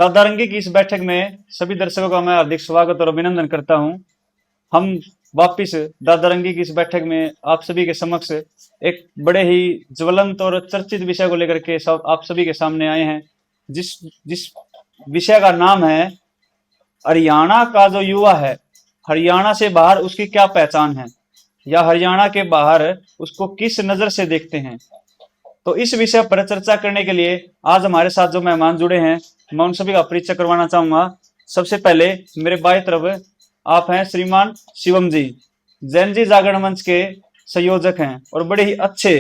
दादारंगी की इस बैठक में सभी दर्शकों का मैं हार्दिक स्वागत और अभिनंदन करता हूं। हम वापिस दादारंगी की इस बैठक में आप सभी के समक्ष एक बड़े ही ज्वलंत और चर्चित विषय को लेकर के सब आप सभी के सामने आए हैं, जिस जिस विषय का नाम है हरियाणा का जो युवा है, हरियाणा से बाहर उसकी क्या पहचान है, या हरियाणा के बाहर उसको किस नजर से देखते हैं। तो इस विषय पर चर्चा करने के लिए आज हमारे साथ जो मेहमान जुड़े हैं, मैं उन सभी का परिचय करवाना चाहूंगा। सबसे पहले मेरे बाएं तरफ आप हैं श्रीमान शिवम जी, जैन जी जागरण मंच के संयोजक हैं और बड़े ही अच्छे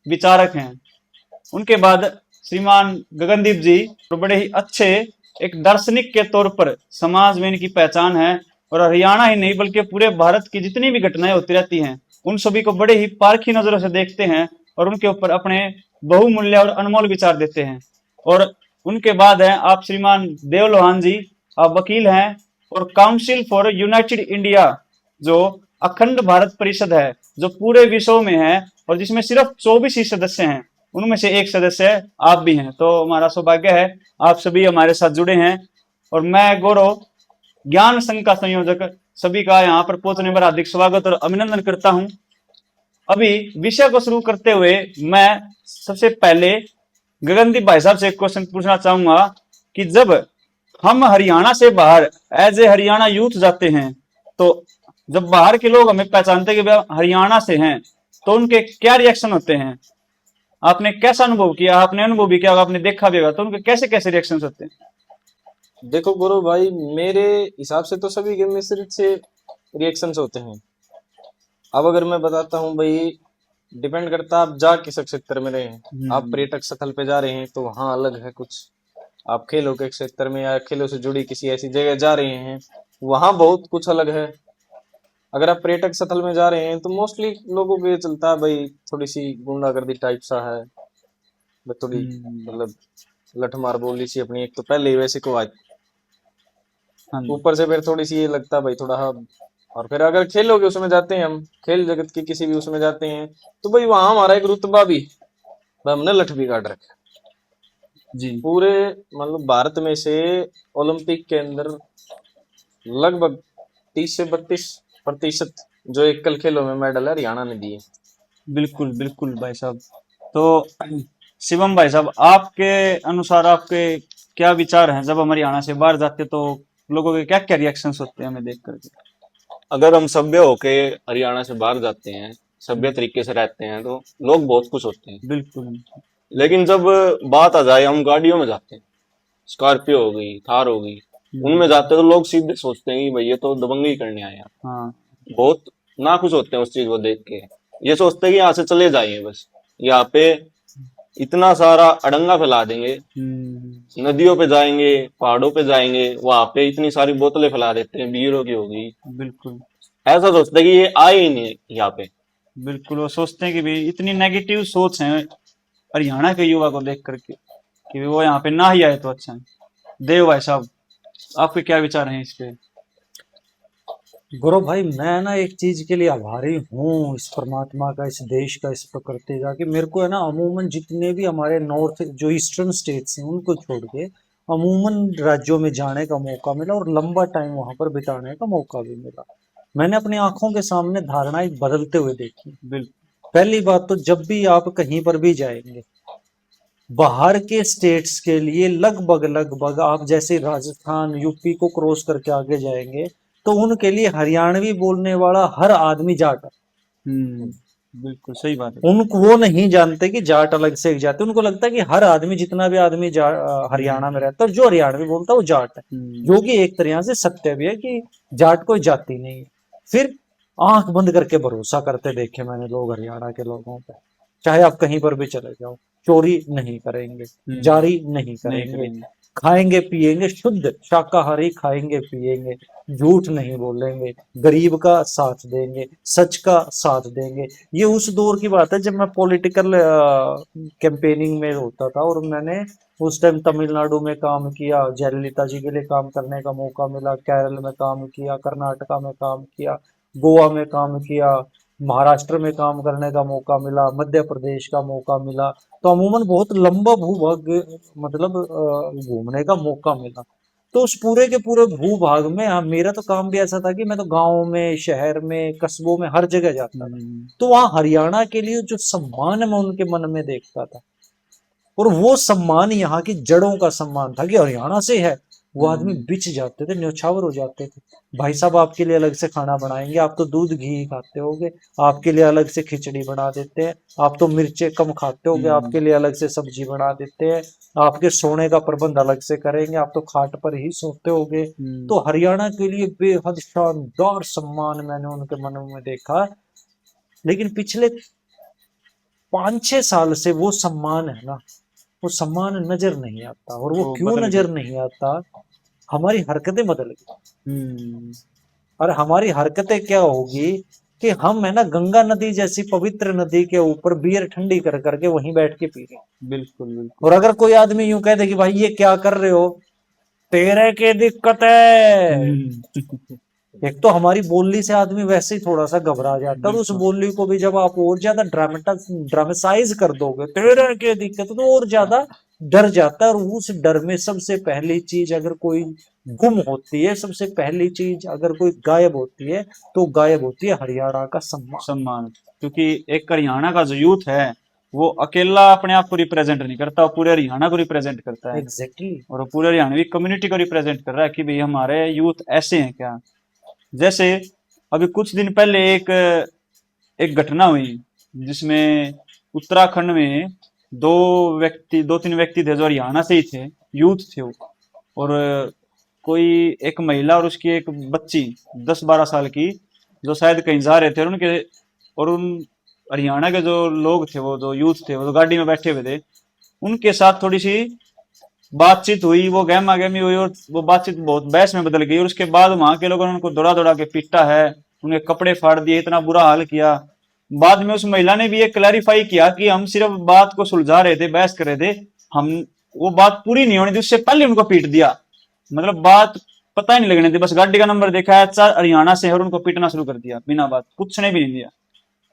विचारक हैं। उनके बाद श्रीमान गगनदीप जी, और बड़े ही अच्छे एक दार्शनिक के तौर पर समाज में इनकी पहचान है, और हरियाणा ही नहीं बल्कि पूरे भारत की जितनी भी घटनाएं होती रहती हैं उन सभी को बड़े ही पारखी नजरों से देखते हैं और उनके ऊपर अपने बहुमूल्य और अनमोल विचार देते हैं। और उनके बाद हैं आप श्रीमान देव लोहान जी, आप वकील हैं और काउंसिल फॉर यूनाइटेड इंडिया, जो अखंड भारत परिषद है, जो पूरे विश्व में है और जिसमें सिर्फ 24 ही सदस्य हैं, उनमें से एक सदस्य आप भी हैं। तो हमारा सौभाग्य है आप सभी हमारे साथ जुड़े हैं। और मैं गौरव, ज्ञान संघ का संयोजक, सभी का यहाँ पर पहुंचने पर हार्दिक स्वागत और अभिनंदन करता हूं। अभी विषय को शुरू करते हुए मैं सबसे पहले गगनदीप भाई साहब से एक क्वेश्चन पूछना चाहूंगा कि जब हम हरियाणा से बाहर एज ए हरियाणा यूथ जाते हैं, तो जब बाहर के लोग हमें पहचानते हैं कि हरियाणा से हैं, तो उनके क्या रिएक्शन होते हैं? आपने कैसा अनुभव किया? आपने अनुभव भी किया, आपने देखा भी होगा, तो उनके कैसे कैसे रिएक्शन होते हैं? देखो गुरु भाई, मेरे हिसाब से तो सभी के मिश्रित से रिएक्शंस होते हैं। अब अगर मैं बताता हूँ भाई, डिपेंड करता है आप जा किस क्षेत्र में रहे हैं। आप पर्यटक स्थल पे जा रहे हैं तो वहाँ अलग है कुछ, आप खेलों के क्षेत्र में या खेलों से जुड़ी किसी ऐसी जगह जा रहे हैं वहाँ बहुत कुछ अलग है। अगर आप पर्यटक स्थल में जा रहे हैं तो मोस्टली लोगों को ये चलता है भाई थोड़ी सी गुंडागर्दी टाइप सा है, थोड़ी मतलब लठमार बोली सी अपनी, एक तो पहले ही वैसे को आज ऊपर से फिर थोड़ी सी ये लगता है भाई थोड़ा। और फिर अगर खेलों के उसमें जाते हैं, हम खेल जगत के किसी भी उसमें जाते हैं तो भाई वहां हमारा एक रुतबा भी, हमने लठ भी काट रखा जी। पूरे मतलब भारत में से ओलंपिक के अंदर लगभग 30 से 32% जो एकल खेलों में मेडल है हरियाणा ने दिए। बिल्कुल बिल्कुल भाई साहब। तो शिवम भाई साहब, आपके अनुसार आपके क्या विचार हैं? जब हम हरियाणा से बाहर जाते तो लोगों के क्या क्या रिएक्शंस होते हैं हमें देख करके? अगर हम सभ्य होके हरियाणा से बाहर जाते हैं, सभ्य तरीके से रहते हैं, तो लोग बहुत खुश होते हैं। बिल्कुल। लेकिन जब बात आ जाए, हम गाड़ियों में जाते हैं, स्कॉर्पियो हो गई, थार हो गई, उनमें जाते हैं तो लोग सीधे सोचते हैं कि भाई ये तो दबंगई करने आए हैं। हाँ। बहुत नाखुश होते हैं उस चीज को देख के। ये सोचते हैं कि यहाँ से चले जाइए, बस यहाँ पे इतना सारा अड़ंगा फैला देंगे, नदियों पे जाएंगे, पहाड़ों पे जाएंगे, वहां पे इतनी सारी बोतलें फैला देते हैं, बीयरों की होगी। बिल्कुल ऐसा सोचते हैं कि ये आए ही नहीं यहाँ पे। बिल्कुल, वो सोचते हैं कि भी इतनी नेगेटिव सोच है हरियाणा के युवा को देख करके कि वो यहाँ पे ना ही आए तो अच्छा है। देव भाई साहब, आपके क्या विचार हैं इस पे? गौरव भाई, मैं ना एक चीज के लिए आभारी हूँ इस परमात्मा का, इस देश का, इस प्रकृति का, कि मेरे को है ना अमूमन जितने भी हमारे नॉर्थ जो ईस्टर्न स्टेट्स हैं उनको छोड़ के अमूमन राज्यों में जाने का मौका मिला और लंबा टाइम वहां पर बिताने का मौका भी मिला। मैंने अपनी आंखों के सामने धारणाएं बदलते हुए देखी। बिल्कुल। पहली बात तो जब भी आप कहीं पर भी जाएंगे बाहर के स्टेट्स के लिए, लगभग लगभग आप जैसे राजस्थान यूपी को क्रॉस करके आगे जाएंगे तो उनके लिए हरियाणवी बोलने वाला हर आदमी जाट है। बिल्कुल सही बात है। उनको वो नहीं जानते कि जाट अलग से एक जाति, उनको लगता है कि हर आदमी, जितना भी आदमी हरियाणा में रहता है जो हरियाणवी बोलता है वो जाट है, जो कि एक तरह से सत्य भी है कि जाट कोई जाति नहीं है। फिर आंख बंद करके भरोसा करते देखे मैंने लोग हरियाणा के लोगों पे, चाहे आप कहीं पर भी चले जाओ, चोरी नहीं करेंगे, जारी नहीं करेंगे, खाएंगे पिएंगे शुद्ध शाकाहारी, खाएंगे पिएंगे, झूठ नहीं बोलेंगे, गरीब का साथ देंगे, सच का साथ देंगे। ये उस दौर की बात है जब मैं पॉलिटिकल कैंपेनिंग में होता था और मैंने उस टाइम तमिलनाडु में काम किया, जयललिता जी के लिए काम करने का मौका मिला, केरल में काम किया, कर्नाटका में काम किया, गोवा में काम किया, महाराष्ट्र में काम करने का मौका मिला, मध्य प्रदेश का मौका मिला। तो अमूमन बहुत लंबा भूभाग मतलब घूमने का मौका मिला। तो उस पूरे के पूरे भूभाग में मेरा तो काम भी ऐसा था कि मैं तो गांव में, शहर में, कस्बों में हर जगह जाता था। तो वहां हरियाणा के लिए जो सम्मान मैं उनके मन में देखता था, और वो सम्मान यहाँ की जड़ों का सम्मान था कि हरियाणा से है, वो आदमी बिछ जाते थे, न्यौछावर हो जाते थे। भाई साहब आपके लिए अलग से खाना बनाएंगे, आप तो दूध घी ही खाते होगे, आपके लिए अलग से खिचड़ी बना देते हैं, आप तो मिर्चे कम खाते होगे, आपके लिए अलग से सब्जी बना देते हैं, आपके सोने का प्रबंध अलग से करेंगे, आप तो खाट पर ही सोते होगे। तो हरियाणा के लिए बेहद शानदार सम्मान मैंने उनके मनों में देखा। लेकिन पिछले 5-6 साल से वो सम्मान है ना, वो सम्मान नजर नहीं आता। और वो क्यों बदल नजर नहीं आता? हमारी हरकतें बदल गई। और हमारी हरकतें क्या होगी कि हम है ना गंगा नदी जैसी पवित्र नदी के ऊपर बियर ठंडी कर करके वहीं बैठ के पी रहे हैं। बिल्कुल बिल्कुल। और अगर कोई आदमी यूं कह दे कि भाई ये क्या कर रहे हो, तेरे की दिक्कत है। एक तो हमारी बोली से आदमी वैसे ही थोड़ा सा घबरा जाता है, और उस बोली को भी जब आप और ज्यादा ड्रामेसाइज कर दोगे, तेरे की दिक्कत, तो और ज्यादा डर जाता है। और उस डर में सबसे पहली चीज अगर कोई गुम होती है, सबसे पहली चीज अगर कोई गायब होती है, तो गायब होती है हरियाणा का सम्मान। सम्मान। क्योंकि एक हरियाणा का जो यूथ है वो अकेला अपने आप को रिप्रेजेंट नहीं करता, वो पूरे हरियाणा को रिप्रेजेंट करता है। एग्जैक्टली। और वो पूरे हरियाणवी कम्युनिटी को रिप्रेजेंट कर रहा है कि भाई हमारे यूथ ऐसे हैं क्या। जैसे अभी कुछ दिन पहले एक एक घटना हुई जिसमें उत्तराखंड में दो तीन व्यक्ति थे जो हरियाणा से ही थे, यूथ थे वो। और कोई एक महिला और उसकी एक बच्ची 10-12 साल की जो शायद कहीं जा रहे थे, और उनके और उन हरियाणा के जो लोग थे, वो जो यूथ थे, वो जो गाड़ी में बैठे हुए थे, उनके साथ थोड़ी सी बातचीत हुई, वो गहमा गहमी हुई, और वो बातचीत बहुत बहस में बदल गई। और उसके बाद वहां के लोगों ने उनको दौड़ा दौड़ा के पीटा है, उनके कपड़े फाड़ दिए, इतना बुरा हाल किया। बाद में उस महिला ने भी ये क्लैरिफाई किया कि हम सिर्फ बात को सुलझा रहे थे, बहस कर रहे थे, हम वो बात पूरी नहीं होनी थी, उससे पहले उनको पीट दिया। मतलब बात पता ही नहीं लगने दी, बस गाड़ी का नंबर देखा है, अच्छा हरियाणा से, और उनको पीटना शुरू कर दिया बिना बात पूछने भी नहीं दिया।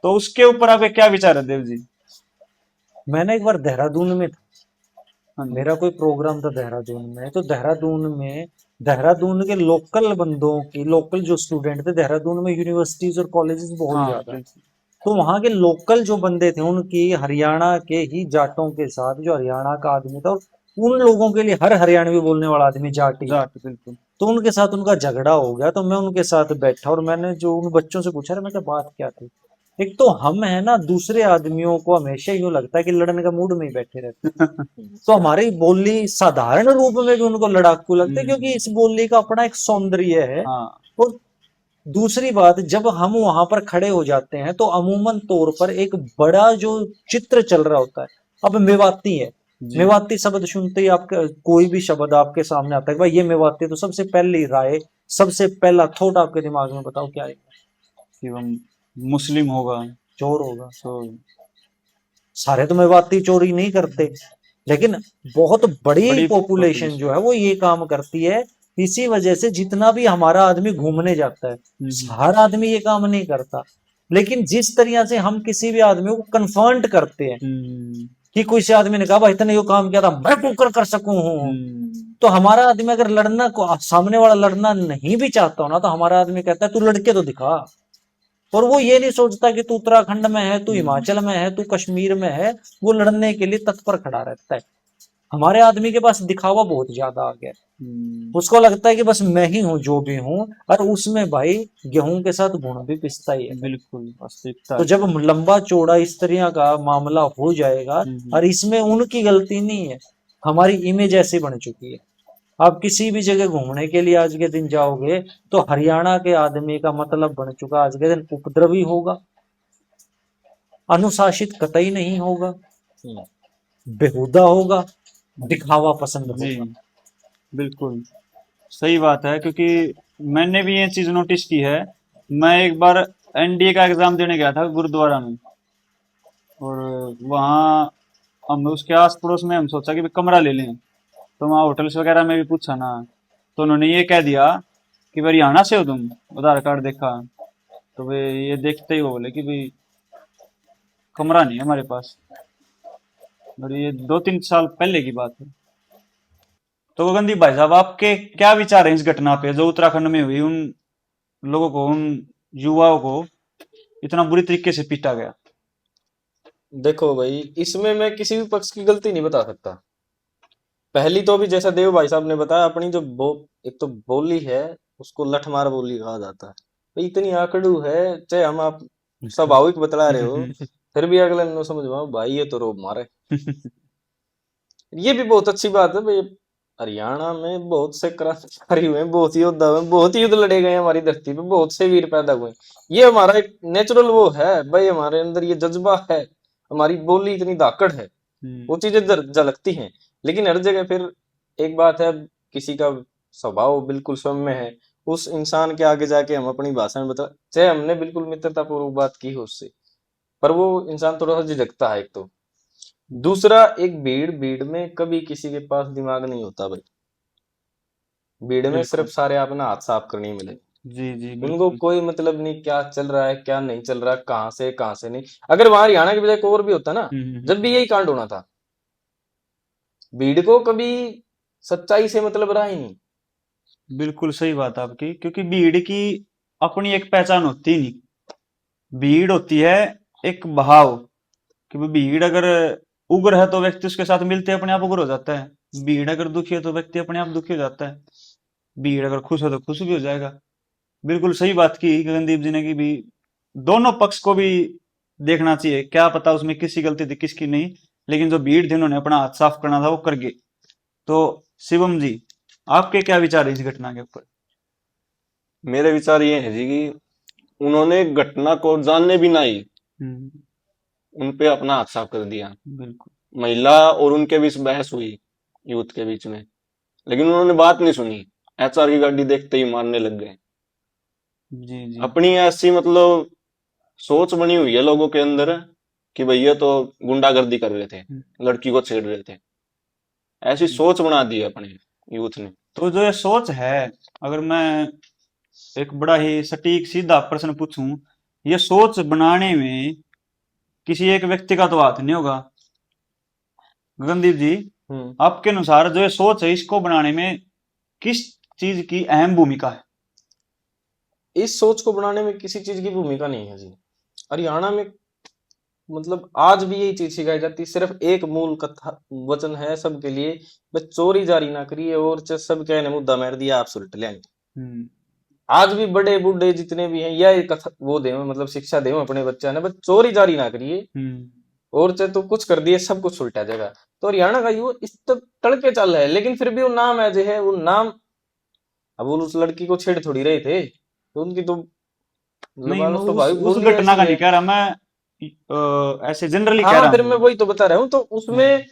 तो उसके ऊपर आपके क्या विचार है देव जी? मैंने एक बार देहरादून में था, हाँ जी। मेरा कोई प्रोग्राम था देहरादून में। तो देहरादून के लोकल बंदों की, लोकल जो स्टूडेंट थे, देहरादून में यूनिवर्सिटीज और कॉलेजेस बहुत हाँ ज्यादा है। बिल्कुल। तो वहां के लोकल जो बंदे थे, उनकी हरियाणा के ही जाटों के साथ, जो हरियाणा का आदमी था, और उन लोगों के लिए हर हरियाणवी बोलने वाला आदमी जाट ही था। जाट बिल्कुल। तो उनके साथ उनका झगड़ा हो गया। तो मैं उनके साथ बैठा और मैंने जो उन बच्चों से पूछा, मैं क्या बात क्या थी। एक तो हम है ना दूसरे आदमियों को हमेशा यूं लगता है कि लड़ने का मूड में ही बैठे रहते हैं। तो हमारी बोली साधारण रूप में भी उनको लड़ाकू लगती है, क्योंकि इस बोली का अपना एक सौंदर्य है। हाँ। और दूसरी बात, जब हम वहां पर खड़े हो जाते हैं तो अमूमन तौर पर एक बड़ा जो चित्र चल रहा होता है। अब मेवाती है, जी। मेवाती शब्द सुनते ही आपका कोई भी शब्द आपके सामने आता है भाई ये मेवाती, तो सबसे पहली राय, सबसे पहला थॉट आपके दिमाग में बताओ क्या आएगा? कि वो मुस्लिम होगा, चोर होगा। तो सारे तो मेवाती चोरी नहीं करते, लेकिन बहुत बड़ी बड़ी पॉपुलेशन जो है वो ये काम करती है। इसी वजह से जितना भी हमारा आदमी घूमने जाता है, हर आदमी ये काम नहीं करता। लेकिन जिस तरह से हम किसी भी आदमी को कन्फर्ट करते हैं कि कोई से आदमी ने कहा भाई इतने यो काम किया था, मैं क्यों कर सकूं हूं, तो हमारा आदमी अगर लड़ना को सामने वाला लड़ना नहीं भी चाहता हो ना, तो हमारा आदमी कहता है तू लड़के तो दिखा। और वो ये नहीं सोचता कि तू उत्तराखंड में है, तू हिमाचल में है, तू कश्मीर में है, वो लड़ने के लिए तत्पर खड़ा रहता है। हमारे आदमी के पास दिखावा बहुत ज्यादा आ गया। उसको लगता है कि बस मैं ही हूँ जो भी हूँ, और उसमें भाई गेहूं के साथ गुण भी पिसता ही है। बिल्कुल वास्तविकता तो है। जब लंबा चौड़ा इस तरह का मामला हो जाएगा, और इसमें उनकी गलती नहीं है, हमारी इमेज ऐसी बन चुकी है। आप किसी भी जगह घूमने के लिए आज के दिन जाओगे तो हरियाणा के आदमी का मतलब बन चुका आज के दिन उपद्रवी होगा, अनुशासित कतई नहीं होगा, बेहुदा होगा, दिखावा पसंद जी होगा। बिल्कुल सही बात है। क्योंकि मैंने भी ये चीज नोटिस की है। मैं एक बार एनडीए का एग्जाम देने गया था गुरुद्वारा में, और वहाँ हम उसके आस पड़ोस में हम सोचा कि भी कमरा ले लें। तो वहाँ होटल्स वगैरह में भी पूछा ना, तो उन्होंने ये कह दिया कि भाई हरियाणा से हो तुम, आधार कार्ड देखा तो वे ये देखते ही वो बोले कि भाई कमरा नहीं है हमारे पास। और ये 2-3 साल पहले की बात है। तो गगनदीप भाई साहब, आपके क्या विचार हैं इस घटना पे जो उत्तराखंड में हुई, उन लोगों को, उन युवाओं को इतना बुरी तरीके से पीटा गया? देखो भाई, इसमें मैं किसी भी पक्ष की गलती नहीं बता सकता। पहली तो अभी जैसा देव भाई साहब ने बताया, अपनी जो एक तो बोली है, उसको लठमार बोली कहा जाता है। भाई इतनी आकड़ू है, चाहे हम आप स्वाभाविक बतला रहे हो, फिर भी अगले ने समझ में भाई ये तो रोब मारे। ये भी बहुत अच्छी बात है भाई। हरियाणा में बहुत से क्रांतिकारी हुए, बहुत योद्धा हुए, बहुत युद्ध लड़े गए हमारी धरती पे, बहुत से वीर पैदा हुए। ये हमारा एक नेचुरल वो है भाई, हमारे अंदर ये जज्बा है, हमारी बोली इतनी धाकड़ है, वो चीजें झलकती हैं। लेकिन हर जगह फिर एक बात है, किसी का स्वभाव बिल्कुल सौम्य है, उस इंसान के आगे जाके हम अपनी भाषा में बता, चाहे हमने बिल्कुल मित्रतापूर्वक बात की हो उससे, पर वो इंसान थोड़ा सा झिझकता है। एक तो दूसरा, एक भीड़ भीड़ में कभी किसी के पास दिमाग नहीं होता भाई। भीड़ में सिर्फ बिल्कुल। सारे अपना हाथ साफ करने मिले, जी जी उनको बिल्कुल। कोई मतलब नहीं क्या चल रहा है क्या नहीं चल रहा, कहाँ से नहीं। अगर वहां हरियाणा की बजाय कोई और भी होता ना, जब भी यही कांड होना था, भीड़ को कभी सच्चाई से मतलब रहा ही नहीं। बिल्कुल सही बात आपकी, क्योंकि भीड़ की अपनी एक पहचान होती नहीं। भीड़ होती है एक बहाव, कि भाई भीड़ अगर उग्र है तो व्यक्ति उसके साथ मिलते अपने आप उग्र हो जाता है। भीड़ अगर दुखी है तो व्यक्ति अपने आप दुखी हो जाता है। भीड़ अगर खुश है तो खुश भी हो जाएगा। बिल्कुल सही बात की गगनदीप जी ने, कि भी दोनों पक्ष को भी देखना चाहिए, क्या पता उसमें किसकी गलती थी किसकी नहीं, लेकिन जो भीड़ थी उन्होंने अपना हाथ साफ करना था वो कर गए। तो शिवम जी, आपके क्या विचार है इस घटना के ऊपर? मेरे विचार ये है जी कि उन्होंने घटना को जानने भी नहीं, उन पे अपना हाथ साफ कर दिया। बिल्कुल। महिला और उनके बीच बहस हुई, यूथ के बीच में, लेकिन उन्होंने बात नहीं सुनी। एचआर की गाड़ी देखते ही मारने लग गए। जी जी। अपनी ऐसी मतलब सोच बनी हुई है लोगों के अंदर कि भैया तो गुंडागर्दी कर रहे थे, लड़की को छेड़ रहे थे, ऐसी सोच बना दी है अपने यूथ ने। तो जो ये सोच है, अगर मैं एक बड़ा ही सटीक सीधा प्रश्न पूछूं, ये सोच बनाने में किसी एक व्यक्ति का तो हाथ नहीं होगा। गगनदीप जी, हम्म आपके अनुसार जो ये सोच है, इसको बनाने में किस चीज की अहम भूमिका है? इस सोच को बनाने में किसी चीज की भूमिका नहीं है जी। हरियाणा में मतलब आज भी यही चीज सिखाई जाती है, सिर्फ एक मूल कथा वचन है सबके लिए, बस चोरी जारी ना करिए और सब कहने मुद्दा मार दिया आप सुलट लेंगे। हम्म। आज भी बड़े बूढ़े जितने भी हैं, यह कथा वो दे मतलब शिक्षा दे अपने बच्चा ने, बस चोरी जारी ना करिए, हम्म। और चाहे तो कुछ कर दिए सब कुछ उल्टा जाएगा। तो हरियाणा का युवा इस तक तड़के चल रहा है, लेकिन फिर भी वो नाम है जो है वो नाम। अब वो उस लड़की को छेड़ थोड़ी रहे थे, तो उनकी तो नहीं, मैं मतलब स्वाभाविक उस बोली घटना ऐसी का है। नहीं कह रहा मैं, ऐसे जनरली कह हाँ रहा फिर मैं हूँ। वही तो बता रहा हूँ, तो हम्म। उसमें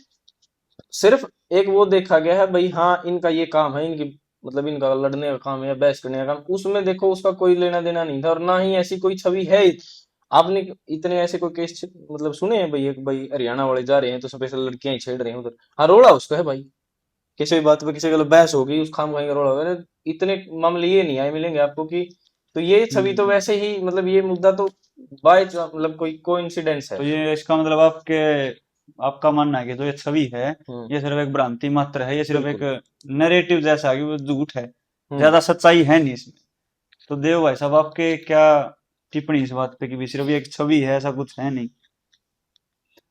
सिर्फ एक वो देखा गया है भाई, हाँ इनका ये काम है, इनकी मतलब इनका लड़ने का काम है या बहस करने का काम, उसमें देखो उसका कोई लेना देना नहीं था, और ना ही ऐसी कोई छवि है। आपने इतने ऐसे कोई केस मतलब सुने हैं भाई, एक भाई हरियाणा वाले जा रहे हैं तो स्पेशल लड़कियां ही छेड़ रहे हैं उधर, हाँ रोड़ा उसका है भाई, किसी भी बात पे किसी का बहस होगी उस खाम खाई का रोड़ा होगा। इतने मामले ये नहीं आए मिलेंगे आपको कि, तो ये छवि तो हम्म। वैसे ही मतलब ये मुद्दा तो बाय मतलब कोई कोइंसिडेंस है। तो ये इसका मतलब आपका मानना है कि जो ये छवि है, हम्म ये सिर्फ एक भ्रांति मात्र है, ये सिर्फ एक बिल्कुल। नैरेटिव जैसा है कि वो झूठ है, हम्म ज्यादा सच्चाई है नहीं इसमें। तो देव भाई साहब, आपके क्या टिप्पणी इस बात पे कि भी सिर्फ ये एक छवि है, ऐसा कुछ है नहीं?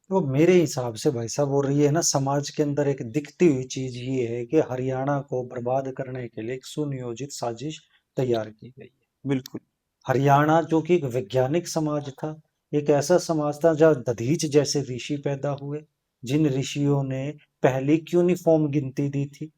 तो मेरे हिसाब से भाई साहब, और ये है ना, समाज के अंदर एक दिखती हुई चीज ये है कि हरियाणा को बर्बाद करने के लिए एक सुनियोजित साजिश तैयार की गई है। बिल्कुल। हरियाणा जो कि एक वैज्ञानिक समाज था, एक ऐसा समाज था जहाँ दधीच जैसे ऋषि पैदा हुए, जिन ऋषियों ने पहली क्यूनिफॉर्म गिनती दी थी,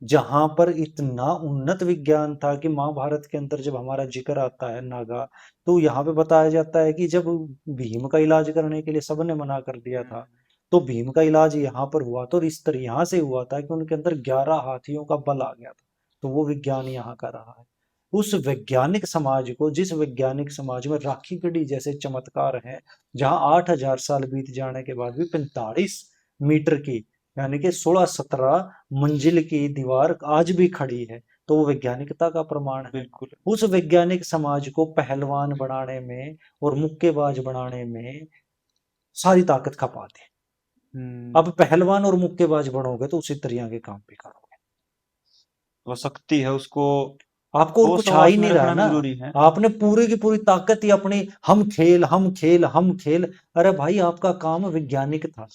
जहां पर इतना उन्नत विज्ञान था कि महाभारत के अंदर जब हमारा जिक्र आता है नागा, तो यहाँ पे बताया जाता है कि जब भीम का इलाज करने के लिए सबने मना कर दिया था, तो भीम का इलाज यहाँ पर हुआ, तो इस तरह यहाँ से हुआ था कि उनके अंदर 11 हाथियों का बल आ गया था। तो वो विज्ञान यहाँ का रहा है। उस वैज्ञानिक समाज को, जिस वैज्ञानिक समाज में राखी गढ़ी जैसे चमत्कार हैं, जहां 8,000 साल बीत जाने के बाद भी 45 मीटर की, यानी कि 16-17 मंजिल की दीवार आज भी खड़ी है, तो वो वैज्ञानिकता का प्रमाण है। बिल्कुल। उस वैज्ञानिक समाज को पहलवान बनाने में और मुक्केबाज बनाने में सारी ताकत खपा दे। अब पहलवान और मुक्केबाज बनोगे तो उसी तरह के काम भी करोगे। वो शक्ति है उसको आपको और कुछ आ होश ही में नहीं रहा रखना ना, जरूरी है। आपने पूरी की पूरी ताकत ही अपनी, हम खेल हम खेल हम खेल। अरे भाई आपका काम वैज्ञानिक था,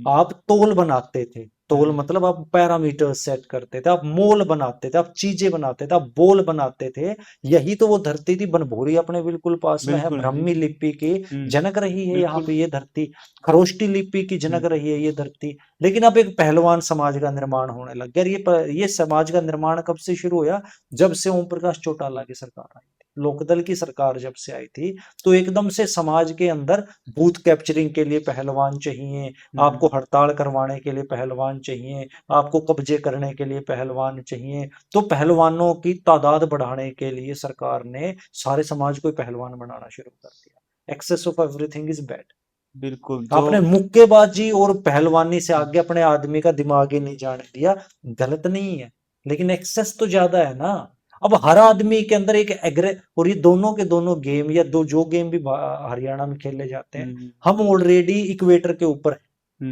आप तोल बनाते थे, तोल मतलब आप पैरामीटर सेट करते थे, आप मोल बनाते थे, आप चीजें बनाते थे, आप बोल बनाते थे। यही तो वो धरती थी, बनभूरी अपने बिल्कुल पास में है, बिल्कुल जी। ब्राह्मी लिपि की जनक रही है यहाँ बिल्कुल। पे ये धरती, खरोष्टी लिपि की जनक रही है ये धरती। लेकिन अब एक पहलवान समाज का निर्माण होने लग गया। ये समाज का निर्माण कब से शुरू हुआ? जब से ओम प्रकाश चौटाला की सरकार आई थी, लोकदल की सरकार जब से आई थी, तो एकदम से समाज के अंदर बूथ कैप्चरिंग के लिए पहलवान चाहिए, आपको हड़ताल करवाने के लिए पहलवान चाहिए, आपको कब्जे करने के लिए पहलवान चाहिए। तो पहलवानों की तादाद बढ़ाने के लिए सरकार ने सारे समाज को पहलवान बनाना शुरू कर दिया। Excess of everything is bad. बिल्कुल आपने मुक्केबाजी और पहलवानी से आगे अपने आदमी का दिमाग ही नहीं जाने दिया। गलत नहीं है, लेकिन एक्सेस तो ज्यादा है ना। अब हर आदमी के अंदर एक एग्रे, और ये दोनों के दोनों गेम या दो जो गेम भी हरियाणा में खेले जाते हैं, हम ऑलरेडी इक्वेटर के ऊपर है,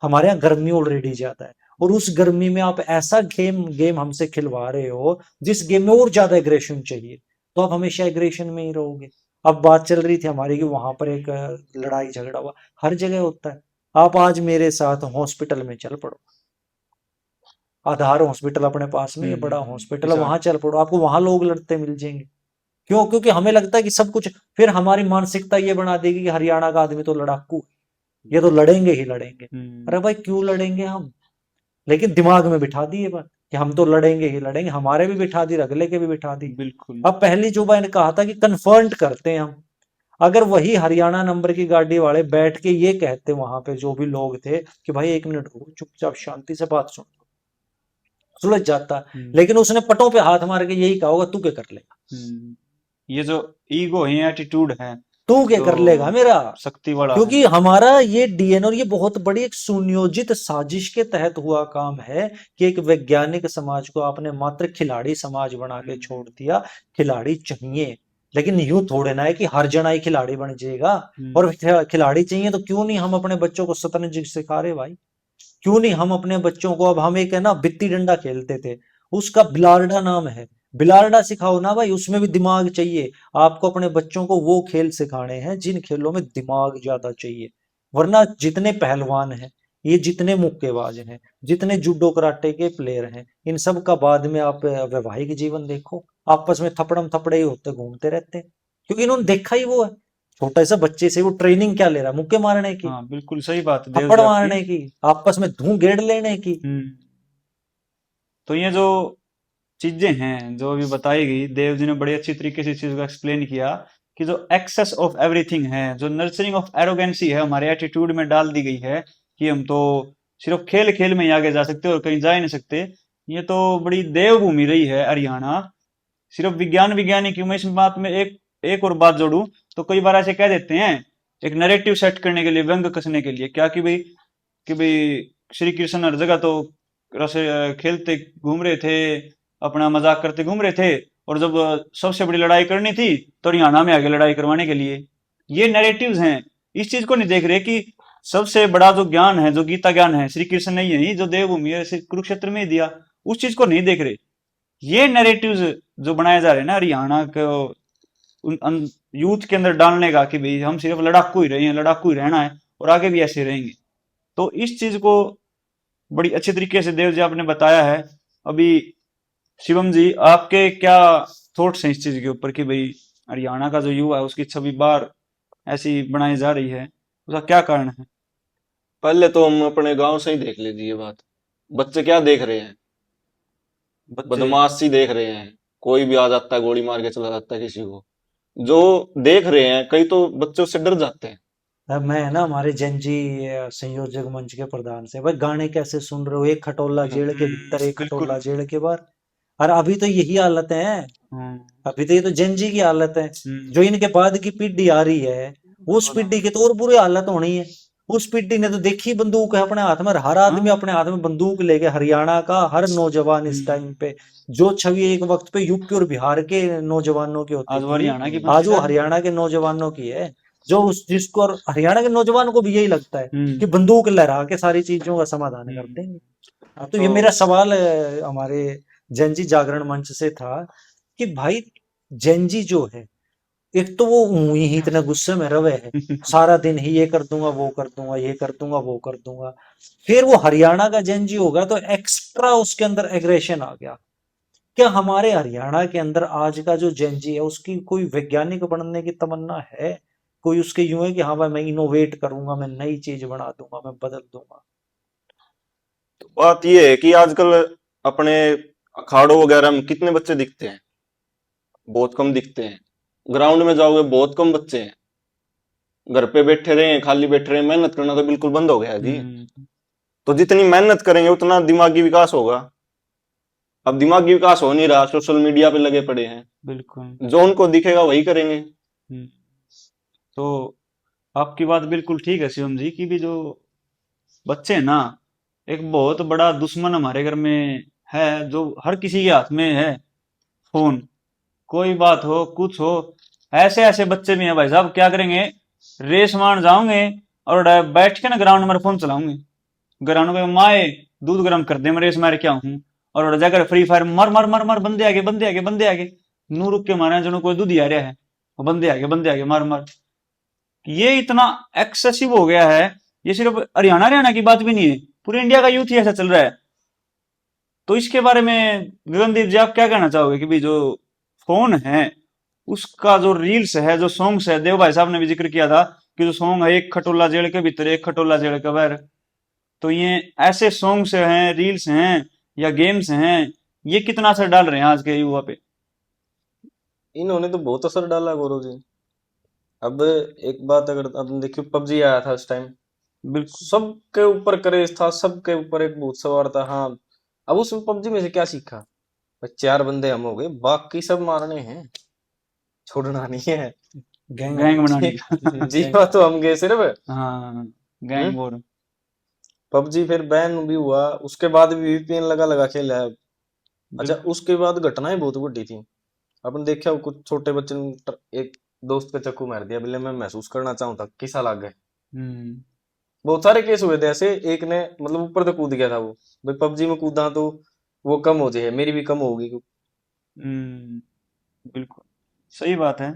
हमारे यहाँ गर्मी ऑलरेडी ज्यादा है, और उस गर्मी में आप ऐसा गेम हमसे खिलवा रहे हो जिस गेम में और ज्यादा एग्रेशन चाहिए, तो आप हमेशा एग्रेशन में ही रहोगे। अब बात चल रही थी हमारी कि वहां पर एक लड़ाई झगड़ा हुआ, हर जगह होता है। आप आज मेरे साथ हॉस्पिटल में चल पड़ो, आधार हॉस्पिटल अपने पास में, ये बड़ा हॉस्पिटल है, वहां चल पड़ो, आपको वहां लोग लड़ते मिल जाएंगे। क्यों? क्योंकि हमें लगता है कि सब कुछ, फिर हमारी मानसिकता ये बना देगी कि हरियाणा का आदमी तो लड़ाकू है, ये तो लड़ेंगे ही लड़ेंगे। अरे भाई क्यों लड़ेंगे हम? लेकिन दिमाग में बिठा दी ये बात कि हम तो लड़ेंगे ही लड़ेंगे, हमारे भी बिठा दी, अगले के भी बिठा दी। बिल्कुल। अब पहली जो मैंने कहा था कि कन्फर्ट करते हैं हम, अगर वही हरियाणा नंबर की गाड़ी वाले बैठ के ये कहते वहां पे जो भी लोग थे कि भाई 1 मिनट रुको, चुपचाप शांति से बात सुन, सुलझ जाता। लेकिन उसने पटों पे हाथ मार के यही कहा होगा तू क्या कर लेगा, ये जो ईगो है, एटीट्यूड है, तू क्या कर लेगा मेरा, शक्ति वाला क्योंकि है। हमारा ये डीएनए, और ये बहुत बड़ी एक सुनियोजित साजिश के तहत हुआ काम है कि एक वैज्ञानिक समाज को आपने मात्र खिलाड़ी समाज बना के छोड़ दिया। खिलाड़ी चाहिए, लेकिन यूं थोड़े ना है कि हर जना ही खिलाड़ी बन जाएगा। और खिलाड़ी चाहिए तो क्यों नहीं हम अपने बच्चों को शतरंज सिखा रहे भाई? क्यों नहीं हम अपने बच्चों को, अब हम एक है ना बित्ती डंडा खेलते थे, उसका बिलार्डा नाम है, बिलार्डा सिखाओ ना भाई, उसमें भी दिमाग चाहिए। आपको अपने बच्चों को वो खेल सिखाने हैं जिन खेलों में दिमाग ज्यादा चाहिए। वरना जितने पहलवान हैं, ये जितने मुक्केबाज हैं, जितने जूडो कराटे के प्लेयर हैं, इन सब का बाद में आप वैवाहिक जीवन देखो, आपस में थपड़म थपड़े ही होते घूमते रहते हैं, क्योंकि इन्होंने देखा ही वो है। छोटे से बच्चे से वो ट्रेनिंग क्या ले रहा है? मुक्के मारने की, हाँ बिल्कुल सही बात है देव थप्पड़ जी आपकी। मारने की, आपस में धूं गेड़ लेने की। तो ये जो चीजें हैं जो अभी बताई गई, देव जी ने बड़ी अच्छी तरीके से इस चीज को एक्सप्लेन किया कि जो एक्सेस ऑफ एवरीथिंग है, जो नर्चरिंग ऑफ एरोगेंसी है हमारे एटीट्यूड में डाल दी गई है कि हम तो सिर्फ खेल खेल में ही आगे जा सकते और कहीं जा ही नहीं सकते। ये तो बड़ी देवभूमि रही है हरियाणा। सिर्फ विज्ञान विज्ञानी की, मैं इस बात में एक और बात जोड़ूं तो कई बार ऐसे कह देते हैं एक नैरेटिव सेट करने के लिए, व्यंग कसने के लिए, क्या कि भाई श्री कृष्ण हर जगह तो खेलते घूम रहे थे, अपना मजाक करते घूम रहे थे, और जब सबसे बड़ी लड़ाई करनी थी तो हरियाणा में आगे लड़ाई करवाने के लिए। ये नैरेटिव्स हैं, इस चीज को नहीं देख रहे कि सबसे बड़ा जो ज्ञान है, जो गीता ज्ञान है, श्री कृष्ण ने यही जो देवभूमि है कुरुक्षेत्र में ही दिया, उस चीज को नहीं देख रहे। ये नैरेटिव्स जो बनाए जा रहे हैं ना हरियाणा को यूथ के अंदर डालने का कि भाई हम सिर्फ लड़ाकू ही रहे हैं, लड़ाकू ही रहना है और आगे भी ऐसे रहेंगे, तो इस चीज को बड़ी अच्छे तरीके से देव जी आपने बताया है। अभी शिवम जी आपके क्या थॉट्स हैं इस चीज के ऊपर कि भाई हरियाणा का जो युवा है उसकी छवि बार ऐसी बनाई जा रही है, उसका क्या कारण है? पहले तो हम अपने गांव से ही देख लीजिए बात। बच्चे क्या देख रहे हैं? बच्चे बदमाशी देख रहे हैं। कोई भी आ जाता है, गोली मार के चला जाता है किसी को। जो देख रहे हैं, कई तो बच्चे उससे डर जाते हैं। अब मैं ना हमारे जंजी संयोजक मंच के प्रधान से, भाई गाने कैसे सुन रहे हो, एक खटोला जेल के भीतर एक बिल्कुल। खटोला जेल के बाहर। और अभी तो यही हालत है, अभी तो ये तो जंजी की हालत है। जो इनके बाद की पीढ़ी आ रही है, उस पीढ़ी की तो और बुरी हालत होनी है। उस पीढ़ी ने तो देखी बंदूक है अपने हाथ में, हर आदमी अपने हाथ में बंदूक लेके, हरियाणा का हर नौजवान इस टाइम पे, जो छवि एक वक्त पे यूपी और बिहार के नौजवानों की होती आज वो थी, हरियाणा की आज वो हरियाणा के नौजवानों की है। जो उस जिसको, और हरियाणा के नौजवान को भी यही लगता है कि बंदूक लहरा के सारी चीजों का समाधान कर देंगे। तो ये मेरा सवाल है हमारे जेनजी जागरण मंच से था कि भाई जेनजी जो है, एक तो वो ही इतने गुस्से में रवे है, सारा दिन ही ये कर दूंगा वो कर दूंगा ये कर दूंगा वो कर दूंगा। फिर वो हरियाणा का जेनजी होगा तो एक्स्ट्रा उसके अंदर एग्रेशन आ गया। क्या हमारे हरियाणा के अंदर आज का जो जेनजी है उसकी कोई वैज्ञानिक बनने की तमन्ना है? कोई उसके यूं है कि हाँ भाई मैं इनोवेट करूंगा, मैं नई चीज बना दूंगा, मैं बदल दूंगा? बात ये है कि आजकल अपने अखाड़ों वगैरह में कितने बच्चे दिखते हैं? बहुत कम दिखते हैं। ग्राउंड में जाओगे बहुत कम बच्चे हैं। घर पे बैठे रहे, खाली बैठे रहे, मेहनत करना तो बिल्कुल बंद हो गया है जी। तो जितनी मेहनत करेंगे उतना दिमागी विकास होगा। अब दिमागी विकास हो नहीं रहा, सोशल मीडिया पे लगे पड़े हैं, बिल्कुल। जो उनको दिखेगा वही करेंगे। हम्म, तो आपकी बात बिल्कुल ठीक है शिवम जी, की भी जो बच्चे हैं ना, एक बहुत बड़ा दुश्मन हमारे घर में है, जो हर किसी के हाथ में है, फोन। कोई बात हो कुछ हो, ऐसे ऐसे बच्चे भी हैं भाई साहब, क्या करेंगे, रेस मान जाओगे और बैठ के ना ग्राउंड में फोन चलाऊंगे, ग्राउंड में माए दूध गर्म कर दे, मैं रेस मार क्या हूँ, और जाकर फ्री फायर मर मर मर मर, बंदे आगे बंदे आगे बंदे आगे, नू रुक के मारे जो कोई दूध ही आ रहा है, वो बंदे आगे मार मार। ये इतना एक्सेसिव हो गया है। ये सिर्फ हरियाणा हरियाणा की बात भी नहीं है, पूरे इंडिया का यूथ ही ऐसा चल रहा है। तो इसके बारे में गगनदीप जी आप क्या कहना चाहोगे कि भी जो फोन है उसका जो रील्स है, जो सॉन्ग्स है, देव भाई साहब ने भी जिक्र किया था कि जो सॉन्ग है एक खटोला जेल के भीतर एक खटोला जेल के बाहर, तो ये ऐसे सॉन्ग्स हैं, रील्स हैं या गेम्स हैं, ये कितना असर डाल रहे हैं आज के युवा पे? इन्होंने तो बहुत असर डाला गुरु जी। अब एक बात अगर आपने देखी, पबजी आया था उस टाइम, बिल्कुल। सबके ऊपर क्रेज था, सबके ऊपर एक भूत सवार था। हाँ, अब उस पबजी में से क्या सीखा? बस 4 बंदे हम हो गए, बाकी सब मारने हैं, छोड़ना नहीं है। गैंग गैंग बनानी का। जीवा तो हम गए सिर्फ। हाँ, हम्म। Gang war. पबजी फिर बैन भी हुआ, उसके बाद भी वीपीएन लगा लगा खेला है। अच्छा, बिल्कुल। उसके बाद घटनाएं बहुत बड़ी थी। आपने देखा हो, कुछ छोटे बच्चे ने एक दोस्त पे चाकू मार दिया, बोले मैं महसूस करना चाहूँ था किसा लग गए। हम्म। बहुत सारे केस हुए थे ऐसे। एक ने मतलब ऊपर तक कूद गया था वो, भाई पबजी में कूदा तो वो कम हो जाए, मेरी भी कम होगी। हम्म। बिल्कुल सही बात है।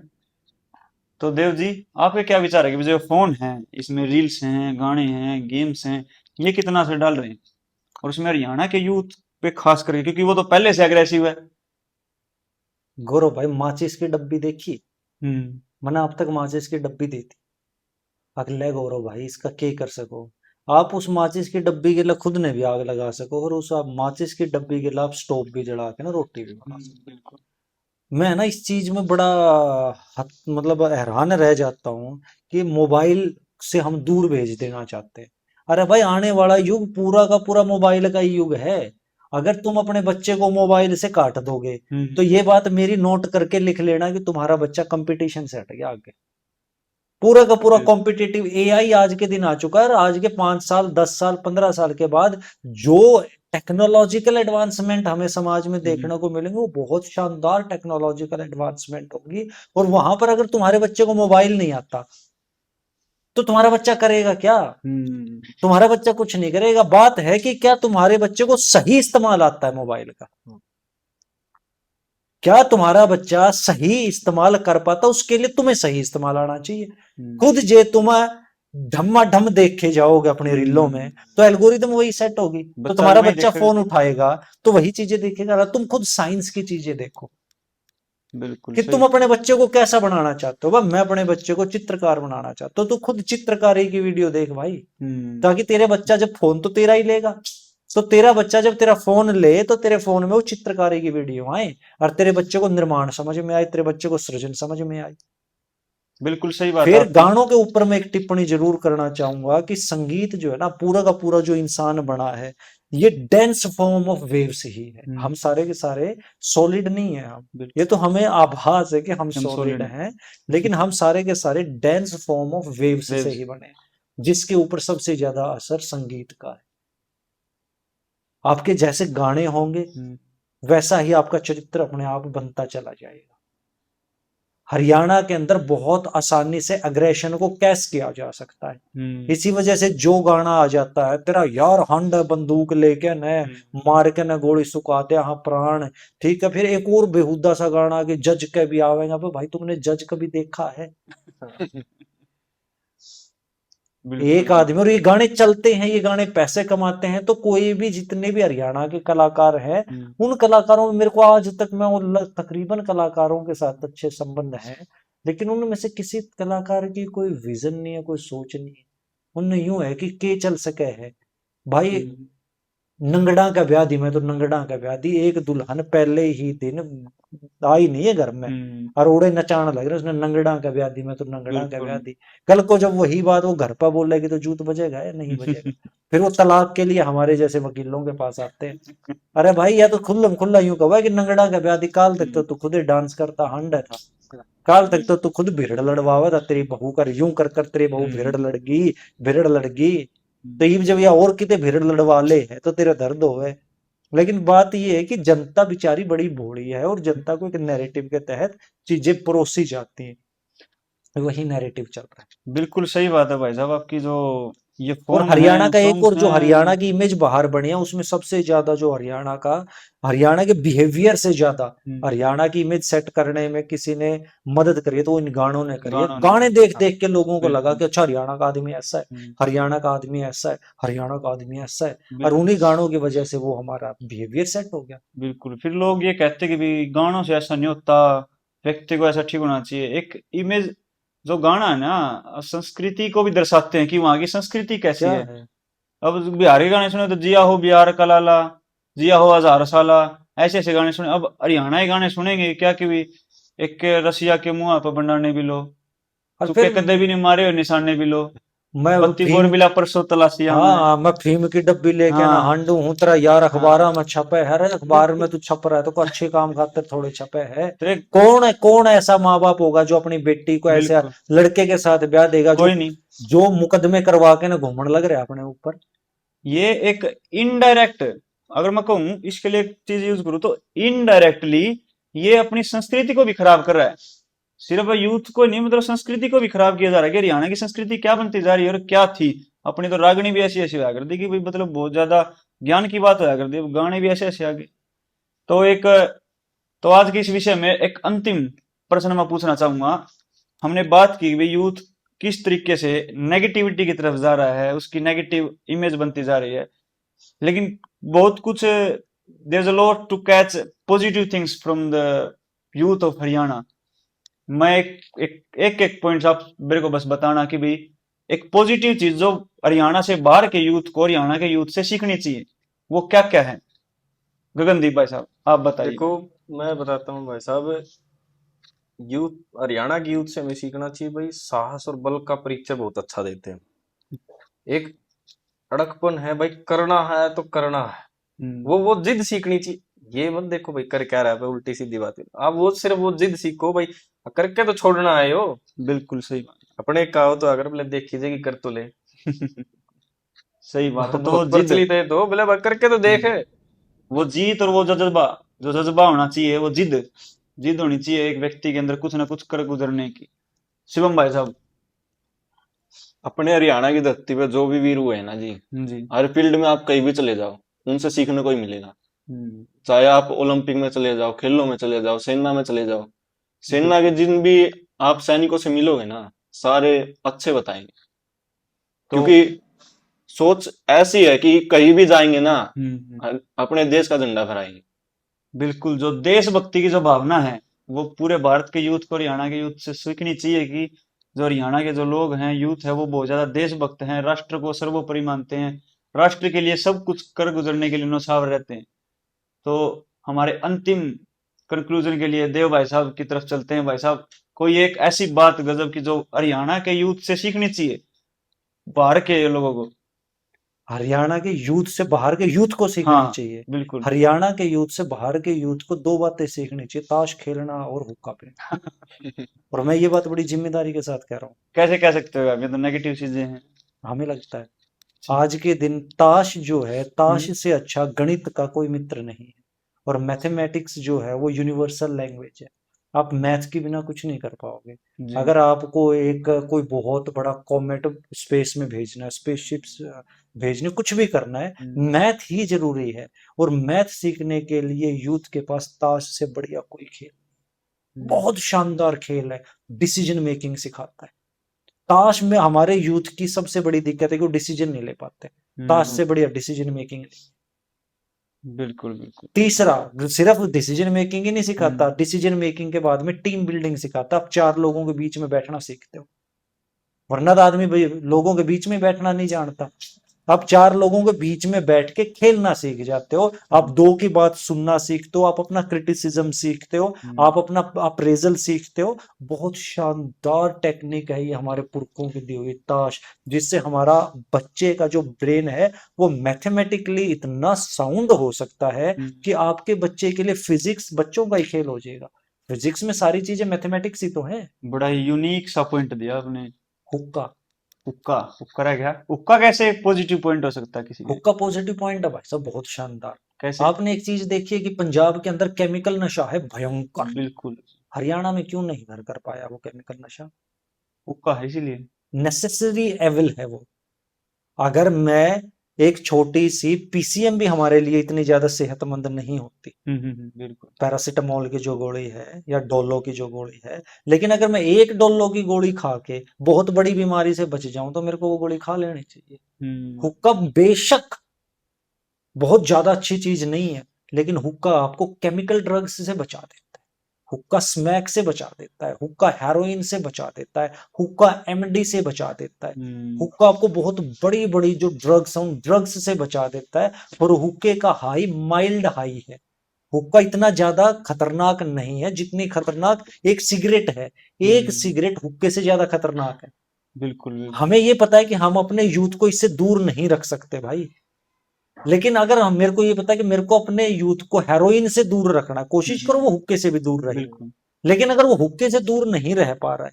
तो देव जी, आपके क्या विचार है कि जो फोन है इसमें रील्स हैं, गाने हैं, गेम्स हैं, ये कितना असर डाल रहे हैं, और उसमें हरियाणा के यूथ पे खास करके, क्योंकि वो तो पहले से अग्रेसिव है। गौरव भाई, माचिस की डब्बी देखी? हम्म। मैंने अब तक माचिस की डब्बी दी थी। अगले गौरव भाई, इसका क्या कर सको? आप उस माचिस की डब्बी के लिए खुद ने भी आग लगा सको, और उस आप माचिस की डब्बी के लिए आप स्टोव भी जला के ना रोटी भी बना सको। बिल्कुल। मैं ना इस चीज में बड़ा मतलब हैरान रह जाता हूँ कि मोबाइल से हम दूर भेज देना चाहते हैं। अरे भाई, आने वाला युग पूरा का पूरा मोबाइल का ही युग है। अगर तुम अपने बच्चे को मोबाइल से काट दोगे तो ये बात मेरी नोट करके लिख लेना कि तुम्हारा बच्चा कंपटीशन से हट गया आगे। पूरा का पूरा बिल्कुल। कॉम्पिटिटिव एआई आज के दिन आ चुका है, और आज के 5 साल 10 साल 15 साल के बाद जो टेक्नोलॉजिकल एडवांसमेंट हमें समाज में देखने को मिलेंगे वो बहुत शानदार टेक्नोलॉजिकल एडवांसमेंट होगी। और वहां पर अगर तुम्हारे बच्चे को मोबाइल नहीं आता तो तुम्हारा बच्चा करेगा क्या? हम्म। तुम्हारा बच्चा कुछ नहीं करेगा। बात है कि क्या तुम्हारे बच्चे को सही इस्तेमाल आता है मोबाइल का? क्या तुम्हारा बच्चा सही इस्तेमाल कर पाता? उसके लिए तुम्हें सही इस्तेमाल आना चाहिए। खुद जे तुम ढम्मा ढम देखे जाओगे अपने रीलों में तो एल्गोरिदम वही सेट होगी, तो बच्चा भी तुम्हारा वही बच्चा देखेगा। फोन उठाएगा तो वही चीजें देखेगा। तुम खुद साइंस की चीजें देखो बिल्कुल कि सही। तुम अपने बच्चे को कैसा बनाना चाहते हो। मैं अपने बच्चे को चित्रकार बनाना चाहता हूँ, तो खुद चित्रकारी की वीडियो देख भाई, हम्म। ताकि तेरे बच्चा जब फोन तो तेरा ही लेगा, तो तेरा बच्चा जब तेरा फोन ले तो तेरे फोन में वो चित्रकारी की वीडियो आए, और तेरे बच्चे को निर्माण समझ में आए, तेरे बच्चे को सृजन समझ में आए। बिल्कुल सही बात है फिर आपकी। गानों के ऊपर मैं एक टिप्पणी जरूर करना चाहूंगा कि संगीत जो है ना, पूरा का पूरा जो इंसान बना है ये डेंस फॉर्म ऑफ वेव्स ही है। हम सारे के सारे सॉलिड नहीं है। हम ये तो हमें आभास है कि हम हम सॉलिड सॉलिड हैं, लेकिन हम सारे के सारे डेंस फॉर्म ऑफ वेव्स से वेव्स। ही बने हैं, जिसके ऊपर सबसे ज्यादा असर संगीत का है। आपके जैसे गाने होंगे वैसा ही आपका चरित्र अपने आप बनता चला जाएगा। हरियाणा के अंदर बहुत आसानी से अग्रेशन को कैश किया जा सकता है। इसी वजह से जो गाना आ जाता है, तेरा यार हंड बंदूक लेके न मार के न गोली सुखाते हाँ प्राण, ठीक है। फिर एक और बेहुदा सा गाना कि जज के भी आवेगा। भाई तुमने जज कभी देखा है? एक आदमी, और ये गाने चलते हैं, ये गाने पैसे कमाते हैं। तो कोई भी, जितने भी हरियाणा के कलाकार हैं, उन कलाकारों में मेरे को आज तक, मैं उन तकरीबन कलाकारों के साथ अच्छे संबंध हैं, लेकिन उनमें से किसी कलाकार की कोई विजन नहीं है, कोई सोच नहीं है। उनमें यूं है कि के चल सके है भाई। नंगड़ा का ब्याह दी, मैं तो नंगड़ा का ब्याह दी, एक दुल्हन पहले ही दिन आई नहीं है घर में और ओड़े नचाने लग रहे, उसने नंगड़ा का ब्याह दी, मैं तो नंगड़ा का ब्याह दी। कल को जब वही बात वो घर पर बोलेगी तो जूत बजेगा या नहीं बजेगा? फिर वो तलाक के लिए हमारे जैसे वकीलों के पास आते हैं। अरे भाई, या तो खुल्लम खुल्ला यूं कहा कि नंगड़ा का ब्याह दी, काल तक तो तू खुद ही डांस करता हंड था, काल तक तो तू खुद भिड़ लड़वावा था, तेरी बहू कर यूं कर कर तेरी बहू भिड़ लड़ गई। तो ये जब या और किते भिड़ लड़वा ले है तो तेरा दर्द होवे। लेकिन बात ये है कि जनता बेचारी बड़ी भोली है, और जनता को एक नैरेटिव के तहत चीजें परोसी जाती हैं, वही नैरेटिव चल रहा है। बिल्कुल सही बात है भाई साहब आपकी। जो ये और फॉर्म हरियाणा है, का एक और सॉन्ग्स जो हैं, हरियाणा की इमेज बाहर बनी है, उसमें सबसे ज्यादा जो हरियाणा के बिहेवियर से ज्यादा हरियाणा की इमेज सेट करने में किसी ने मदद करी है तो इन गानों ने करी है। गानों ने गाने करी देख है। देख के लोगों को लगा बिल्कुल। कि अच्छा हरियाणा का आदमी ऐसा है, हम्म, हरियाणा का आदमी ऐसा है, हरियाणा का आदमी ऐसा है। और बिल्कुल उन्हीं गानों की वजह से वो हमारा बिहेवियर सेट हो गया। बिल्कुल। फिर लोग ये कहते हैं कि भी गानों से ऐसा नहीं होता, व्यक्ति को ऐसा ठीक होना चाहिए। एक इमेज, जो गाना है ना, संस्कृति को भी दर्शाते हैं कि वहां की संस्कृति कैसी क्या है। है? अब बिहार के गाने सुने तो जिया हो बिहार का लाला, जिया हो हजार साला, ऐसे ऐसे गाने सुने। अब हरियाणा के गाने सुनेंगे क्या कि भी एक के रसिया के मुंह पर भंडारने भी लो, और चुके फिर कदे भी नहीं मारे और निशाने भी लो, मैं वो बत्ती बोर फीम, बिला परसों तलाशिया में। हाँ मैं फीम की डब्बी लेके ना हाँ हांडू हूँ तेरा यार, अखबार हाँ में छपे है। अरे अखबार में बिल्कुल। तू छप रहा है तो कोई अच्छे काम खातिर थोड़े छपे है। तो एक कौन ऐसा माँ बाप होगा जो अपनी बेटी को ऐसे बिल्कुल लड़के के साथ ब्याह देगा जो कोई नहीं। जो मुकदमे करवा के ना घूमने लग रहे हैं अपने ऊपर। ये एक इनडायरेक्ट, अगर मैं कहूं इसके लिए एक चीज यूज करूं तो इनडायरेक्टली ये अपनी संस्कृति को भी खराब कर रहा है। सिर्फ यूथ को नहीं, मतलब संस्कृति को भी खराब किया जा रहा है कि हरियाणा की संस्कृति क्या बनती जा रही है और क्या थी। अपनी तो रागनी भी ऐसी ऐसी हुआ करती कि भाई, मतलब बहुत ज्यादा ज्ञान की बात हुआ करती, गाने भी ऐसे ऐसे आ गए। तो एक, तो आज के इस विषय में एक अंतिम प्रश्न मैं पूछना चाहूंगा। हमने बात की भाई यूथ किस तरीके से नेगेटिविटी की तरफ जा रहा है, उसकी नेगेटिव इमेज बनती जा रही है, लेकिन बहुत कुछ, there is a lot to catch positive things from the youth of Haryana. मैं एक पॉइंट आप मेरे को बस बताना कि भाई एक पॉजिटिव चीज जो हरियाणा से बाहर के यूथ को हरियाणा के यूथ से सीखनी चाहिए, वो क्या क्या है? गगनदीप भाई साहब आप बताइए। देखो, मैं बताता हूँ भाई साहब, यूथ, हरियाणा की यूथ से हमें सीखना चाहिए भाई, साहस और बल का परिचय बहुत अच्छा देते हैं। एक अड़कपन है भाई, करना है तो करना है, वो जिद सीखनी चाहिए। ये मत देखो भाई कर क्या रहा है भाई, उल्टी सीधी बात है। आप वो सिर्फ वो जिद सीखो भाई, करके तो छोड़ना है हो। बिल्कुल सही बात। अपने कहो तो अगर बोले देख कीजिए कि कर तो ले। सही बात है। तो वो बहुत जिद, प्रचलित है तो बोले भाई करके तो देख। वो जीत और वो जज्बा, जो जज्बा होना चाहिए, वो जिद, जिद होनी चाहिए एक व्यक्ति के अंदर कुछ ना कुछ कर गुजरने की। शिवम भाई साहब। अपने हरियाणा की धरती पे जो भी वीर हुए हैं ना जी, जी। हर फील्ड में आप कहीं भी चले जाओ, उनसे सीखने को ही मिलेगा। हम्म, चाहे आप ओलंपिक में चले जाओ, खेलों में चले जाओ, सेना में चले जाओ, सेना के जिन भी आप सैनिकों से मिलोगे ना, सारे अच्छे बताएंगे। तो क्योंकि सोच ऐसी है कि कहीं भी जाएंगे ना, हम्म, अपने देश का झंडा फहराएंगे। बिल्कुल। जो देशभक्ति की जो भावना है, वो पूरे भारत के यूथ को हरियाणा के यूथ से सीखनी चाहिए कि जो हरियाणा के जो लोग हैं, यूथ है, वो बहुत ज्यादा देशभक्त हैं, राष्ट्र को सर्वोपरि मानते हैं, राष्ट्र के लिए सब कुछ कर गुजरने के लिए न्यौछावर रहते हैं। तो हमारे अंतिम कंक्लूजन के लिए देव भाई साहब की तरफ चलते हैं। भाई साहब, कोई एक ऐसी बात गजब की जो हरियाणा के यूथ से सीखनी चाहिए, बाहर के लोगों को? हरियाणा के यूथ से बाहर के यूथ को सीखनी हाँ चाहिए। बिल्कुल। हरियाणा के यूथ से बाहर के यूथ को दो बातें सीखनी चाहिए, ताश खेलना और हुक्का पीना। और मैं ये बात बड़ी जिम्मेदारी के साथ कह रहा हूँ। कैसे कह सकते हो आप? ये तो नेगेटिव चीजें हैं। हमें लगता है आज के दिन ताश जो है, ताश हम्म, से अच्छा गणित का कोई मित्र नहीं है। और मैथमेटिक्स जो है वो यूनिवर्सल लैंग्वेज है। आप मैथ के बिना कुछ नहीं कर पाओगे। जी। अगर आपको एक कोई बहुत बड़ा कॉमेट स्पेस में भेजना है, स्पेसशिप्स भेजने, कुछ भी करना है, मैथ ही जरूरी है। और मैथ सीखने के लिए यूथ के पास ताश से बढ़िया कोई खेल, बहुत शानदार खेल है, डिसीजन मेकिंग सिखाता है। ताश में हमारे यूथ की सबसे बड़ी दिक्कत है कि वो डिसीजन नहीं ले पाते। ताश से बढ़िया डिसीजन मेकिंग। बिल्कुल बिल्कुल। तीसरा, सिर्फ डिसीजन मेकिंग ही नहीं सिखाता, डिसीजन मेकिंग के बाद में टीम बिल्डिंग सिखाता। आप 4 लोगों के बीच में बैठना सीखते हो, वरना तो आदमी लोगों के बीच में बैठना नहीं जानता। आप 4 लोगों के बीच में बैठ के खेलना सीख जाते हो, आप 2 की बात सुनना सीखते हो, आप अपना क्रिटिसिज्म सीखते हो, आप अपना अप्रेजल सीखते हो। बहुत शानदार टेक्निक है ये हमारे पुरखों की दी हुई ताश, जिससे हमारा बच्चे का जो ब्रेन है वो मैथमेटिकली इतना साउंड हो सकता है कि आपके बच्चे के लिए फिजिक्स बच्चों का ही खेल हो जाएगा। फिजिक्स में सारी चीजें मैथमेटिक्स ही तो है। बड़ा ही यूनिक सा पॉइंट दिया आपने। हुक्का, हुक्का, हुक्का रह गया। हुक्का कैसे एक पॉजिटिव पॉइंट हो सकता है किसी के? हुक्का पॉजिटिव पॉइंट है भाई साहब, बहुत शानदार। कैसे? आपने एक चीज देखी है कि पंजाब के अंदर केमिकल नशा है भयंकर। बिल्कुल। हरियाणा में क्यों नहीं घर कर पाया वो केमिकल नशा? हुक्का है इसीलिए। नेसेसरी एविल है वो। अगर मैं एक छोटी सी पीसीएम भी हमारे लिए इतनी ज्यादा सेहतमंद नहीं होती, बिल्कुल। पैरासिटामोल की जो गोली है या डोलो की जो गोली है, लेकिन अगर मैं एक डोलो की गोली खा के बहुत बड़ी बीमारी से बच जाऊं तो मेरे को वो गोली खा लेनी चाहिए। हुक्का बेशक बहुत ज्यादा अच्छी चीज नहीं है, लेकिन हुक्का आपको केमिकल ड्रग्स से बचा देता है, हुक्का स्मैक से बचा देता है, हुक्का हेरोइन से बचा देता है, हुक्का एमडी से बचा देता है, हुक्का आपको बहुत बड़ी बड़ी जो ड्रग्स हैं उन ड्रग्स से बचा देता है। और हुक्के का हाई माइल्ड हाई है। हुक्का इतना ज्यादा खतरनाक नहीं है जितनी खतरनाक एक सिगरेट है। एक सिगरेट हुक्के से ज्यादा खतरनाक है। बिल्कुल बिल्कुल। हमें ये पता है कि हम अपने यूथ को इससे दूर नहीं रख सकते भाई, लेकिन अगर हम, मेरे को ये पता है कि मेरे को अपने यूथ को हेरोइन से दूर रखना, कोशिश करो वो हुक्के से भी दूर रहे। बिल्कुल। लेकिन अगर वो हुक्के से दूर नहीं रह पा रहा है,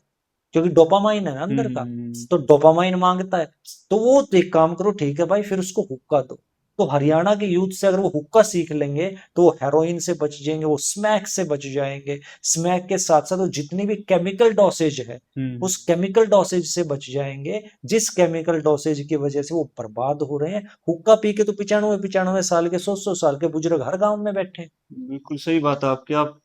क्योंकि डोपामाइन है ना अंदर का, तो डोपामाइन मांगता है, तो वो एक काम करो, ठीक है भाई, फिर उसको हुक्का दो। तो हरियाणा के यूथ से अगर वो हुक्का सीख लेंगे तो वो हेरोइन से बच जाएंगे, वो स्मैक से बच जाएंगे। स्मैक के साथ साथ वो जितनी भी केमिकल डोसेज है उस केमिकल डोसेज से बच जाएंगे, जिस केमिकल डोसेज की वजह से वो बर्बाद हो रहे हैं। हुक्का पी के तो 95 साल के 100 साल के बुजुर्ग हर गांव में बैठे हैं। बिल्कुल सही बात है आपकी। आप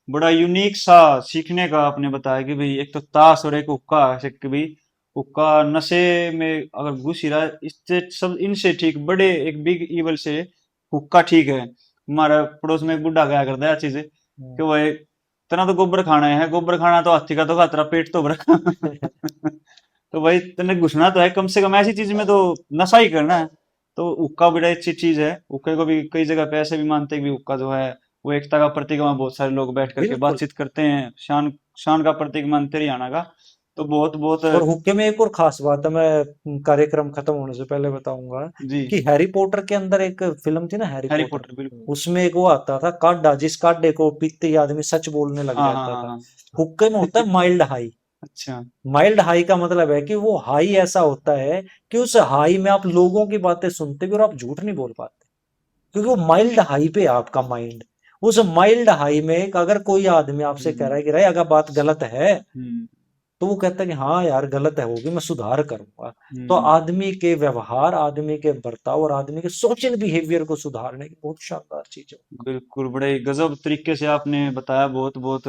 बड़ा यूनिक सा सीखने का आपने बताया कि भाई एक तो ताश और एक हुक्का है कि भाई हुक्का नशे में अगर घुस ही रहा है, इससे सब इनसे ठीक बड़े एक बिग इवल से हुक्का ठीक है। हमारा पड़ोस में एक बुढ़ा गया करता है चीज कि वो एक तना तो गोबर खाना है, गोबर खाना तो हाथी का तो खा, तेरा पेट तो भरा। तो भाई तने घुसना तो है कम से कम ऐसी चीज में, तो नशा ही करना है। तो हुक्का बड़ा अच्छी चीज है। हुक्के को भी कई जगह पे ऐसे भी मानते हैं कि हुक्का जो है वो एकता का प्रतीक है, वहाँ बहुत सारे लोग बैठ करके बिल्कुल। बातचीत करते हैं, शान शान का प्रतीक मानते हैं हरियाणा का। तो बहुत बहुत और हुक्के में एक और खास बात है, मैं कार्यक्रम खत्म होने से पहले बताऊंगा जी। कि हैरी पॉटर के अंदर एक फिल्म थी ना, हैरी हैरी पॉटर, पॉटर बिल्कुल। उसमें एक वो आता था काढ़ा, जिस काढ़े को पीते ही आदमी सच बोलने लग हाँ जाता था। हाँ। हुक्के में होता है माइल्ड हाई। अच्छा। माइल्ड हाई का मतलब है कि वो हाई ऐसा होता है कि उस हाई में आप लोगों की बातें सुनते भी और आप झूठ नहीं बोल पाते, क्योंकि वो माइल्ड हाई पे है आपका माइंड। उस माइल्ड हाई में अगर कोई आदमी आपसे कह रहा है कि भाई अगर बात गलत है, तो वो कहता है कि हाँ यार गलत है, होगी, मैं सुधार करूंगा। तो आदमी के व्यवहार, आदमी के बर्ताव और आदमी के सोशल बिहेवियर को सुधारने की बहुत शानदार चीज है। बिल्कुल बड़े गजब तरीके से आपने बताया। बहुत बहुत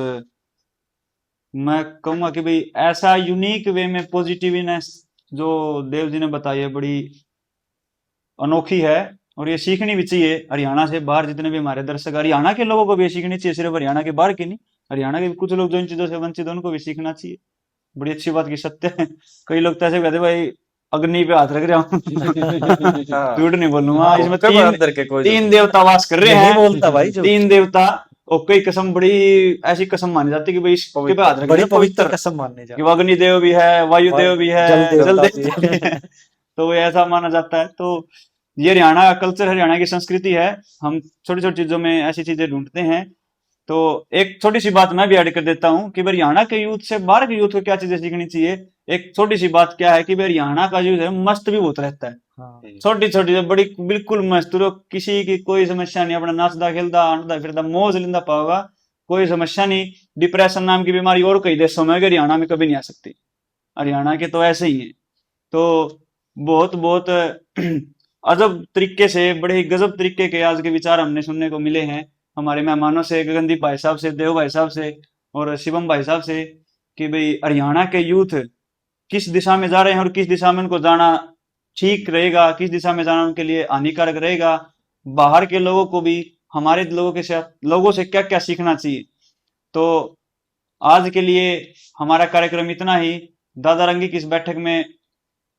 मैं कहूंगा कि भाई ऐसा यूनिक वे में पॉजिटिवनेस जो देव जी ने बताई है बड़ी अनोखी है, और ये सीखनी भी चाहिए। हरियाणा से बाहर जितने भी हमारे दर्शक, हरियाणा के लोगों को भी ये सीखनी चाहिए, सिर्फ हरियाणा के बाहर की नहीं, हरियाणा के कुछ लोग जो इन चीजों से वंचित है उनको भी सीखना चाहिए। बड़ी अच्छी बात की सत्य है। कई लोग तो ऐसे कहते भाई अग्नि पे हाथ रख रहा हूँ। झूठ नहीं बोलूंगा, इसमें तीन देवता वास कर रहे नहीं हैं। बोलता भाई जो तीन देवता, और कई कसम बड़ी ऐसी कसम मानी जाती है कि भाई इसके पे हाथ रख बड़ी रहे पवित्र पवित्र, कसम मानने कि जाती वो अग्नि देव भी है, वायु देव भी है, जल जल देवता भी देवता भी है। तो वो ऐसा माना जाता है। तो ये हरियाणा का कल्चर, हरियाणा की संस्कृति है। हम छोटी छोटी चीजों में ऐसी चीजें ढूंढते हैं। तो एक छोटी सी बात मैं भी ऐड कर देता हूँ कि हरियाणा के यूथ से बाहर के यूथ को क्या चीजें सीखनी चाहिए। एक छोटी सी बात क्या है कि हरियाणा का यूथ है मस्त भी बहुत रहता है। हाँ। छोटी छोटी बड़ी बिल्कुल मस्त, तो किसी की कोई समस्या नहीं, अपना नाचदा खेलदा आंदा फिरदा मौज लिंदा पाओगा, कोई समस्या नहीं। डिप्रेशन नाम की बीमारी और कई देशों में, हरियाणा में कभी नहीं आ सकती। हरियाणा के तो ऐसे ही है। तो बहुत बहुत अजब तरीके से, बड़े ही गजब तरीके के आज के विचार हमने सुनने को मिले हैं हमारे मेहमानों से, गगनदीप भाई साहब से, देव भाई साहब से और शिवम भाई साहब से, कि भाई हरियाणा के यूथ किस दिशा में जा रहे हैं और किस दिशा में उनको जाना ठीक रहेगा, किस दिशा में जाना उनके लिए हानिकारक रहेगा। बाहर के लोगों को भी हमारे लोगों से क्या क्या सीखना चाहिए। तो आज के लिए हमारा कार्यक्रम इतना ही। दादा रंगी की इस बैठक में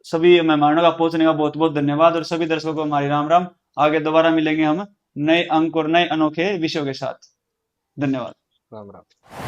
सभी मेहमानों का पहुंचने का बहुत बहुत धन्यवाद और सभी दर्शकों को हमारी राम राम। आगे दोबारा मिलेंगे हम नए अंक और नए अनोखे विषयों के साथ। धन्यवाद। राम राम।